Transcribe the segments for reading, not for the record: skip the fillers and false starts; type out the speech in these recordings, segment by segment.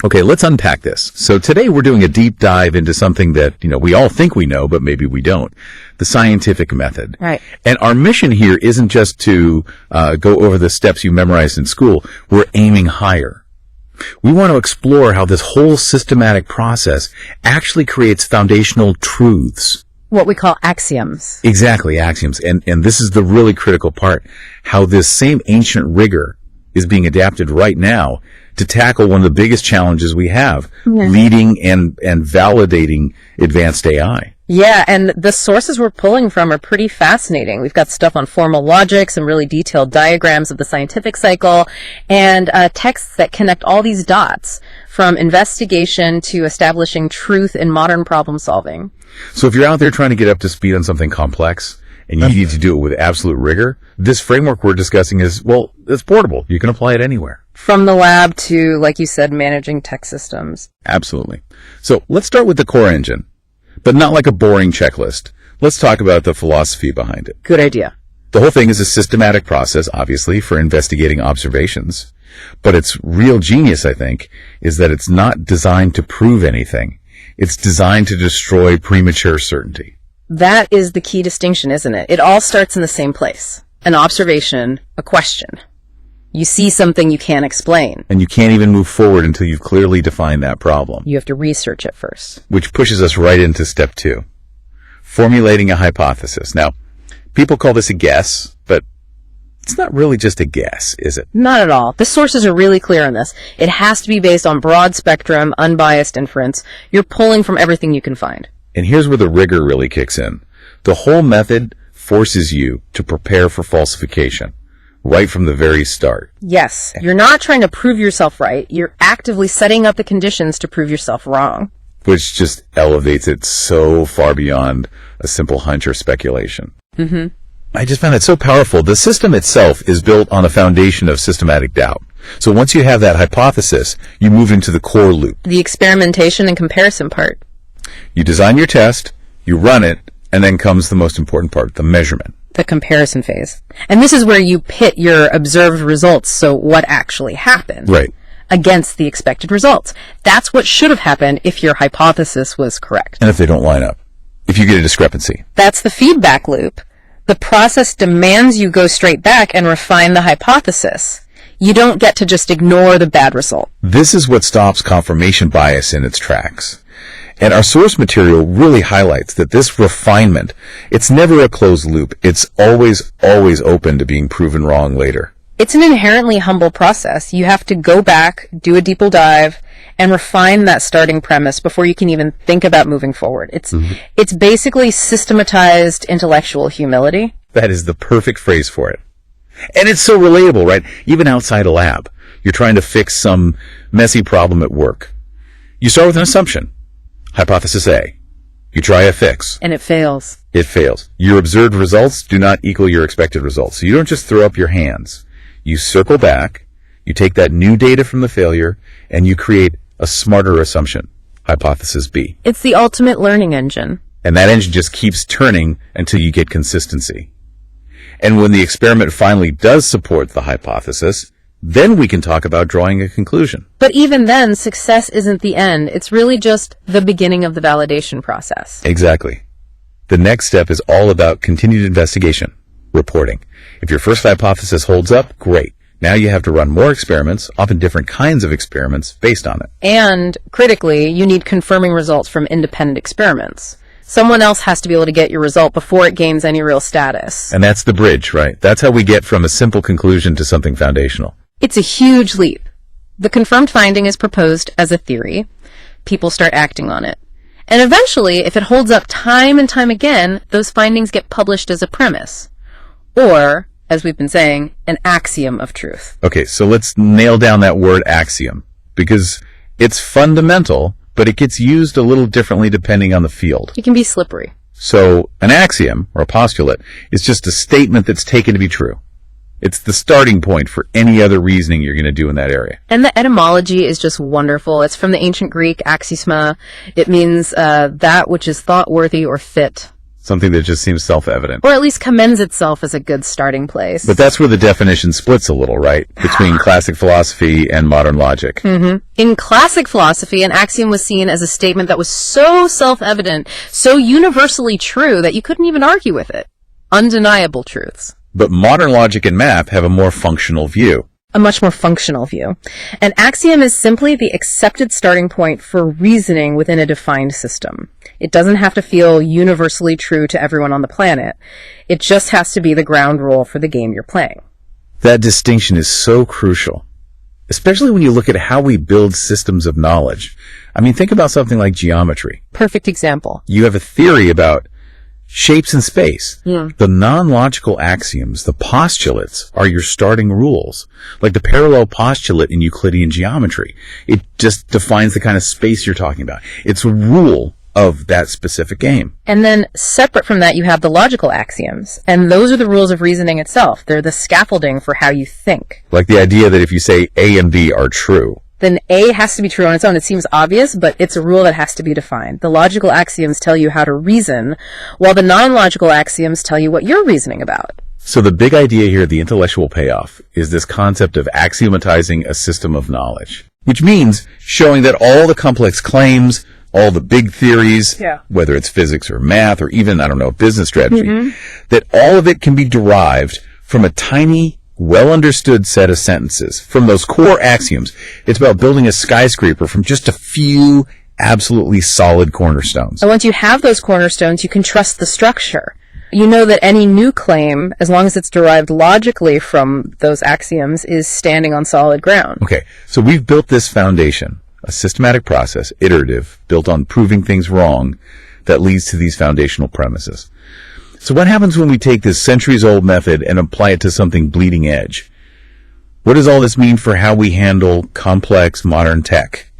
Okay, let's unpack this. So today we're doing a deep dive into something that, we all think we know, but maybe we don't. The scientific method. Right. And our mission here isn't just to go over the steps you memorized in school. We're aiming higher. We want to explore how this whole systematic process actually creates foundational truths. What we call axioms. Exactly, axioms. And this is the really critical part, how this same ancient rigor is being adapted right now to tackle one of the biggest challenges we have, leading and validating advanced AI. Yeah, and the sources we're pulling from are pretty fascinating. We've got stuff on formal logic, some really detailed diagrams of the scientific cycle, and texts that connect all these dots, from investigation to establishing truth in modern problem solving. So if you're out there trying to get up to speed on something complex, and you need to do it with absolute rigor, this framework we're discussing is, it's portable. You can apply it anywhere. From the lab to, like you said, managing tech systems. Absolutely. So let's start with the core engine, but not like a boring checklist. Let's talk about the philosophy behind it. Good idea. The whole thing is a systematic process, obviously, for investigating observations. But its real genius, I think, is that it's not designed to prove anything. It's designed to destroy premature certainty. That is the key distinction, isn't it? It all starts in the same place. An observation, a question. You see something you can't explain. And you can't even move forward until you've clearly defined that problem. You have to research it first. Which pushes us right into step 2. Formulating a hypothesis. Now, people call this a guess, but it's not really just a guess, is it? Not at all. The sources are really clear on this. It has to be based on broad spectrum, unbiased inference. You're pulling from everything you can find. And here's where the rigor really kicks in. The whole method forces you to prepare for falsification right from the very start. Yes. You're not trying to prove yourself right. You're actively setting up the conditions to prove yourself wrong. Which just elevates it so far beyond a simple hunch or speculation. I just found it so powerful. The system itself is built on a foundation of systematic doubt. So once you have that hypothesis, you move into the core loop. The experimentation and comparison part. You design your test, you run it, and then comes the most important part, the measurement. The comparison phase. And this is where you pit your observed results, so what actually happened, right, against the expected results. That's what should have happened if your hypothesis was correct. And if they don't line up, if you get a discrepancy. That's the feedback loop. The process demands you go straight back and refine the hypothesis. You don't get to just ignore the bad result. This is what stops confirmation bias in its tracks. And our source material really highlights that this refinement, it's never a closed loop. It's always open to being proven wrong later. It's an inherently humble process. You have to go back, do a deeper dive, and refine that starting premise before you can even think about moving forward. It's basically systematized intellectual humility. That is the perfect phrase for it. And it's so relatable, right? Even outside a lab, you're trying to fix some messy problem at work. You start with an assumption. Hypothesis A. You try a fix. And it fails. It fails. Your observed results do not equal your expected results. So you don't just throw up your hands. You circle back, you take that new data from the failure, and you create a smarter assumption. Hypothesis B. It's the ultimate learning engine. And that engine just keeps turning until you get consistency. And when the experiment finally does support the hypothesis, then we can talk about drawing a conclusion. But even then, success isn't the end. It's really just the beginning of the validation process. Exactly. The next step is all about continued investigation, reporting. If your first hypothesis holds up, great. Now you have to run more experiments, often different kinds of experiments, based on it. And, critically, you need confirming results from independent experiments. Someone else has to be able to get your result before it gains any real status. And that's the bridge, right? That's how we get from a simple conclusion to something foundational. It's a huge leap. The confirmed finding is proposed as a theory. People start acting on it. And eventually, if it holds up time and time again, those findings get published as a premise. Or, as we've been saying, an axiom of truth. Okay, so let's nail down that word axiom, because it's fundamental, but it gets used a little differently depending on the field. It can be slippery. So an axiom, or a postulate, is just a statement that's taken to be true. It's the starting point for any other reasoning you're going to do in that area. And the etymology is just wonderful. It's from the ancient Greek, axiosma. It means that which is thought worthy or fit. Something that just seems self-evident. Or at least commends itself as a good starting place. But that's where the definition splits a little, right? Between classic philosophy and modern logic. In classic philosophy, an axiom was seen as a statement that was so self-evident, so universally true that you couldn't even argue with it. Undeniable truths. But modern logic and math have a more functional view. A much more functional view. An axiom is simply the accepted starting point for reasoning within a defined system. It doesn't have to feel universally true to everyone on the planet. It just has to be the ground rule for the game you're playing. That distinction is so crucial, especially when you look at how we build systems of knowledge. I mean, think about something like geometry. Perfect example. You have a theory about shapes in space. The non-logical axioms, the postulates, are your starting rules. Like the parallel postulate in Euclidean geometry. It just defines the kind of space you're talking about. It's a rule of that specific game. And then separate from that, you have the logical axioms. And those are the rules of reasoning itself. They're the scaffolding for how you think. Like the idea that if you say A and B are true, then A has to be true on its own. It seems obvious, but it's a rule that has to be defined. The logical axioms tell you how to reason, while the non-logical axioms tell you what you're reasoning about. So the big idea here, the intellectual payoff, is this concept of axiomatizing a system of knowledge, which means showing that all the complex claims, all the big theories, whether it's physics or math or even, business strategy, that all of it can be derived from a tiny, well-understood set of sentences, from those core axioms. It's about building a skyscraper from just a few absolutely solid cornerstones. And once you have those cornerstones, you can trust the structure. You know that any new claim, as long as it's derived logically from those axioms, is standing on solid ground. Okay, so we've built this foundation, a systematic process, iterative, built on proving things wrong, that leads to these foundational premises. So what happens when we take this centuries-old method and apply it to something bleeding edge? What does all this mean for how we handle complex modern tech,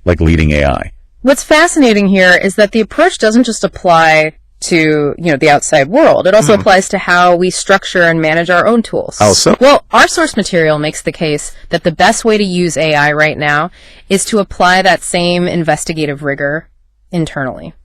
like leading AI? What's fascinating here is that the approach doesn't just apply to, the outside world. It also applies to how we structure and manage our own tools. How so? Well, our source material makes the case that the best way to use AI right now is to apply that same investigative rigor internally.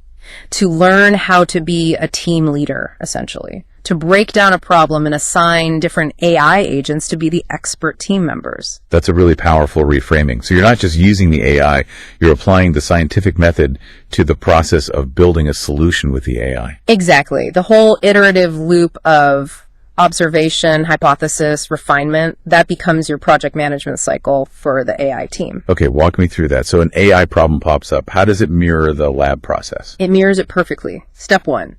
To learn how to be a team leader, essentially. To break down a problem and assign different AI agents to be the expert team members. That's a really powerful reframing. So you're not just using the AI, you're applying the scientific method to the process of building a solution with the AI. Exactly. The whole iterative loop of observation, hypothesis, refinement, that becomes your project management cycle for the AI team. Okay, walk me through that. So an AI problem pops up. How does it mirror the lab process? It mirrors it perfectly. Step 1.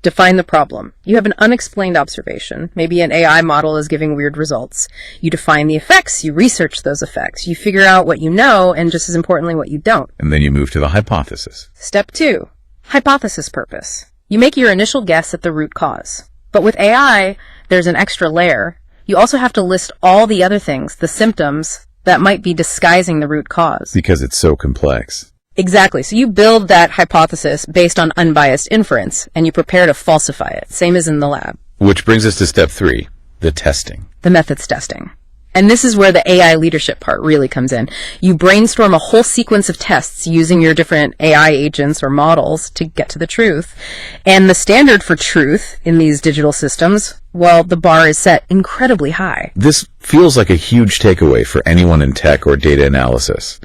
Define the problem. You have an unexplained observation. Maybe an AI model is giving weird results. You define the effects. You research those effects. You figure out what you know, and just as importantly, what you don't. And then you move to the hypothesis. Step 2. Hypothesis purpose. You make your initial guess at the root cause. But with AI, there's an extra layer. You also have to list all the other things, the symptoms, that might be disguising the root cause. Because it's so complex. Exactly. So you build that hypothesis based on unbiased inference, and you prepare to falsify it, same as in the lab. Which brings us to step 3, the testing. The methods testing. And this is where the AI leadership part really comes in. You brainstorm a whole sequence of tests using your different AI agents or models to get to the truth. And the standard for truth in these digital systems, well, the bar is set incredibly high. This feels like a huge takeaway for anyone in tech or data analysis.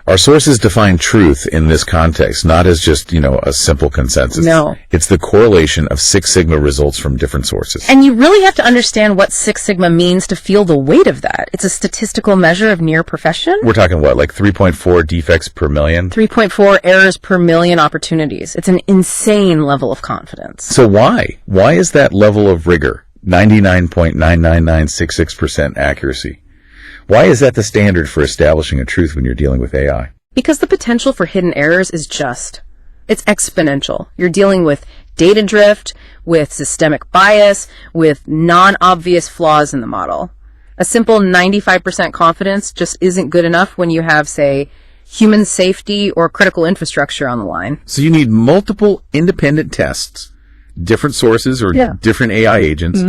Our sources define truth in this context, not as just, a simple consensus. No. It's the correlation of Six Sigma results from different sources. And you really have to understand what Six Sigma means to feel the weight of that. It's a statistical measure of near perfection. We're talking what, like 3.4 defects per million? 3.4 errors per million opportunities. It's an insane level of confidence. So why? Why is that level of rigor? 99.99966% accuracy. Why is that the standard for establishing a truth when you're dealing with AI? Because the potential for hidden errors is it's exponential. You're dealing with data drift, with systemic bias, with non-obvious flaws in the model. A simple 95% confidence just isn't good enough when you have, say, human safety or critical infrastructure on the line. So you need multiple independent tests. Different sources or different AI agents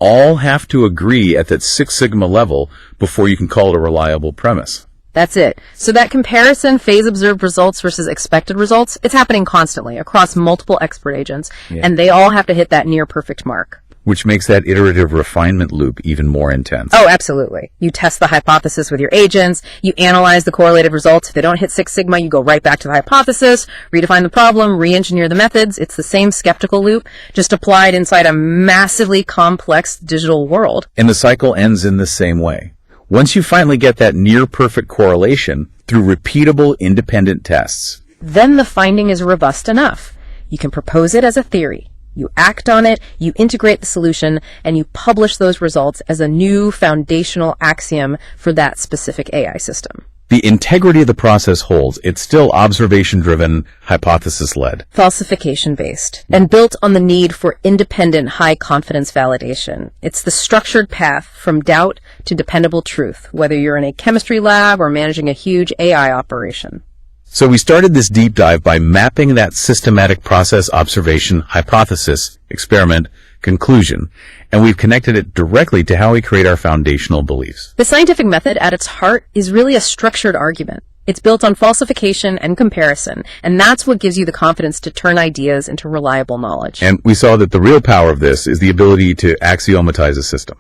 all have to agree at that Six Sigma level before you can call it a reliable premise. That's it. So that comparison, phase observed results versus expected results, it's happening constantly across multiple expert agents, and they all have to hit that near perfect mark. Which makes that iterative refinement loop even more intense. Oh, absolutely. You test the hypothesis with your agents, you analyze the correlated results. If they don't hit Six Sigma, you go right back to the hypothesis, redefine the problem, re-engineer the methods. It's the same skeptical loop, just applied inside a massively complex digital world. And the cycle ends in the same way. Once you finally get that near-perfect correlation through repeatable independent tests, then the finding is robust enough. You can propose it as a theory. You act on it, you integrate the solution, and you publish those results as a new foundational axiom for that specific AI system. the integrity of the process holds. It's still observation-driven, hypothesis-led. Falsification-based, and built on the need for independent, high-confidence validation. It's the structured path from doubt to dependable truth, whether you're in a chemistry lab or managing a huge AI operation. So we started this deep dive by mapping that systematic process observation, hypothesis, experiment, conclusion, and we've connected it directly to how we create our foundational beliefs. The scientific method at its heart is really a structured argument. It's built on falsification and comparison, and that's what gives you the confidence to turn ideas into reliable knowledge. And we saw that the real power of this is the ability to axiomatize a system,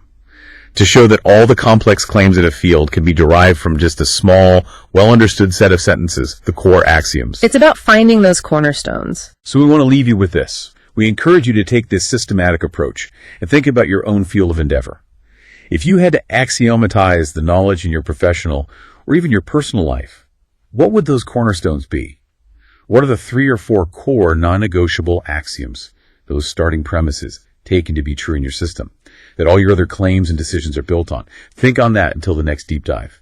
to show that all the complex claims in a field can be derived from just a small, well-understood set of sentences, the core axioms. It's about finding those cornerstones. So we want to leave you with this. We encourage you to take this systematic approach and think about your own field of endeavor. If you had to axiomatize the knowledge in your professional or even your personal life, what would those cornerstones be? What are the 3 or 4 core non-negotiable axioms, those starting premises taken to be true in your system, that all your other claims and decisions are built on? Think on that until the next deep dive.